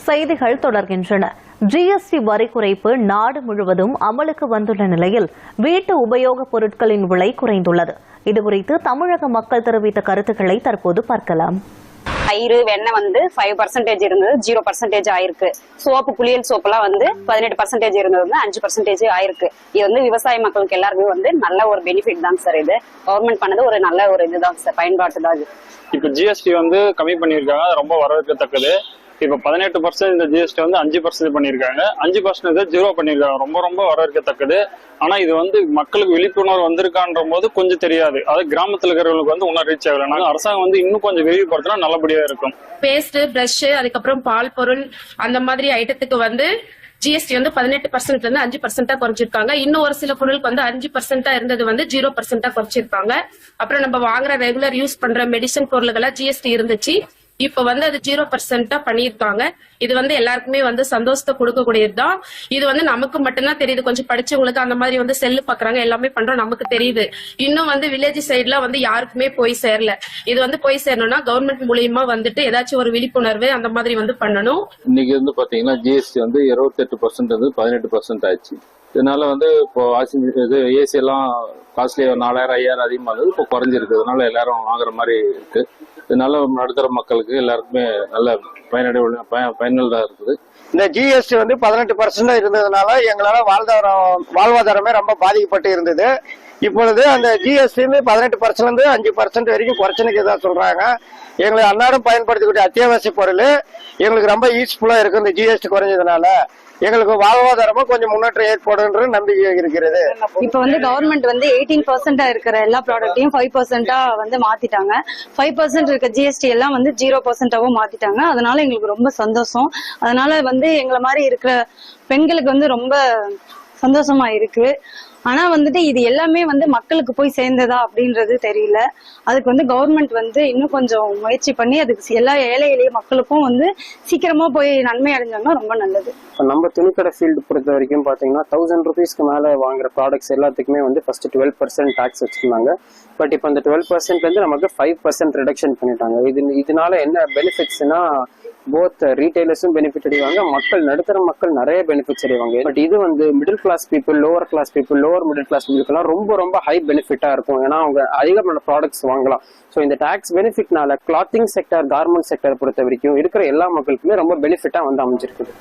செய்திகள் தொடர்கின்றன. ஜிஎஸ்டி வரி குறைப்பு நாடு முழுவதும் அமலுக்கு வந்துள்ள நிலையில் வீட்டு உபயோகப் பொருட்களின் விலை குறைந்துள்ளது. இதுகுறித்து தமிழக மக்கள் தெரிவித்த கருத்துக்களை தற்போது பார்க்கலாம். தயிர் வெண்ணெய் 5% இருந்தது 0% ஆயிருக்கு. சோப்பு குளியல் சோப்புலாம் 18% இருந்தது 5% ஆயிருக்கு. இது விவசாய மக்களுக்கு எல்லாருமே நல்ல ஒரு பெனிஃபிட் தான் சார். இது கவர்மெண்ட் பண்ணது ஒரு நல்ல ஒரு இதுதான் சார், பயன்பாட்டு தான். இப்ப ஜிஎஸ்டி கம்மி பண்ணிருக்காங்க, ரொம்ப வரவேற்கத்தக்கது. இப்ப 18% இந்த ஜிஎஸ்டி 5% பண்ணிருக்காங்க, 5% 0 பண்ணிருக்காங்க. ரொம்ப ரொம்ப வரவேற்கத்தக்கது. ஆனா இது மக்களுக்கு விழிப்புணர்வு வந்திருக்கான்ற போது கொஞ்சம் தெரியாது. அது கிராமத்துல இருக்கிறவங்களுக்கு இன்னும் ரீச் ஆகல. அரசாங்கம் இன்னும் கொஞ்சம் விரிவுபடுத்தினா நல்லபடியா இருக்கும். பேஸ்ட், பிரஷ், அதுக்கப்புறம் பால் பொருள் அந்த மாதிரி ஐட்டத்துக்கு ஜிஎஸ்டி 18% 5% குறைச்சிருக்காங்க. இன்னும் ஒரு சில பொருளுக்கு 5% இருந்தது 0% குறைச்சிருக்காங்க. அப்புறம் நம்ம வாங்குற ரெகுலர் யூஸ் பண்ற மெடிசன் பொருளுக்கு ஜிஎஸ்டி இருந்துச்சு, இப்ப அது 0% பண்ணிருக்காங்க. இது எல்லாருக்குமே சந்தோஷத்தை கொடுக்கக்கூடியதுதான். இது நமக்கு மட்டும்தான் தெரியுது, கொஞ்சம் படிச்சவங்களுக்கு அந்த மாதிரி செல்லு பாக்குறாங்க, எல்லாமே பண்றோம், நமக்கு தெரியுது. இன்னும் வில்லேஜ் சைட்ல யாருக்குமே போய் சேரல. இது போய் சேரணும்னா கவர்மெண்ட் மூலியமா ஏதாச்சும் ஒரு விழிப்புணர்வு அந்த மாதிரி பண்ணணும். இன்னைக்கு பாத்தீங்கன்னா ஜிஎஸ்டி 28% 18% ஆயிடுச்சு. இதனால இப்போ ஏசி எல்லாம் காஸ்ட்லி 4000 5000 அதிகமா இருந்தது, இப்போ குறைஞ்சிருக்கு. அதனால எல்லாரும் வாங்குற மாதிரி இருக்கு. இதனால நடுத்தர மக்களுக்கு எல்லாருக்குமே நல்ல பயனுள்ளதா இருக்குது. இந்த ஜிஎஸ்டி 18% இருந்ததுனால எங்களால வாழ்வாதாரமே ரொம்ப பாதிக்கப்பட்டு இருந்தது. இப்பொழுது அந்த ஜிஎஸ்டி 18% 5% வரைக்கும் குறைச்சுன்னு தான் சொல்றாங்க. எங்களுக்கு அன்னாடம் பயன்படுத்தக்கூடிய அத்தியாவசிய பொருள் எங்களுக்கு ரொம்ப யூஸ்ஃபுல்லா இருக்கு. இந்த ஜிஎஸ்டி குறைஞ்சதுனால எங்களுக்கு வாழ்வாதாரமும் கொஞ்சம் முன்னேற்றம் ஏற்படுன்ற நம்பிக்கை இருக்கிறது. இப்ப கவர்மெண்ட் 18% இருக்கிற எல்லா ப்ராடக்ட்டையும் 5% மாத்திட்டாங்க. 5% இருக்க ஜிஎஸ்டி எல்லாம் 0% மாத்திட்டாங்க. அதனால எங்களுக்கு ரொம்ப சந்தோஷம். அதனால எங்களை மாதிரி இருக்கிற பெண்களுக்கு ரொம்ப சந்தோஷமா இருக்கு. ஆனா இது எல்லாமே மக்களுக்கு போய் சேர்ந்ததா அப்படின்றது தெரியல. அதுக்கு கவர்மெண்ட் இன்னும் கொஞ்சம் முயற்சி பண்ணி அதுக்கு எல்லா ஏழை எளிய மக்களுக்கும் சீக்கிரமா போய் நன்மை அடைஞ்சாங்கன்னா ரொம்ப நல்லது. நம்ம துணிக்கடை ஃபீல்டு பொறுத்த வரைக்கும் பாத்தீங்கன்னா 1000 ரூபீஸ்க்கு மேல வாங்குற ப்ராடக்ட்ஸ் எல்லாத்துக்குமே ஃபர்ஸ்ட் 12% டாக்ஸ் வச்சிருந்தாங்க. பட் இப்போ அந்த 12% நமக்கு 5% ரிடக்ஷன் பண்ணிட்டாங்க. இதனால என்ன பெனிஃபிட்ஸ்னா போத் ரீட்டைலர்ஸும் பெனிஃபிட் அடைவாங்க, மக்கள் நடுத்தர மக்கள் நிறைய பெனிஃபிட்ஸ் அடைவாங்க. பட் இது middle class people, lower class people, lower middle class பீப்புள்லாம் ரொம்ப ரொம்ப ஹை பெனிஃபிட்டா இருக்கும். ஏன்னா அவங்க அதிகமான ப்ராடக்ட்ஸ் வாங்கலாம். ஸோ இந்த டாக்ஸ் பெனிஃபிட்னால கிளாத்திங் செக்டர், கார்மெண்ட் செக்டர் பொறுத்த வரைக்கும் இருக்கிற எல்லா மக்களுக்குமே ரொம்ப பெனிஃபிட்டா அமைஞ்சிருக்குது.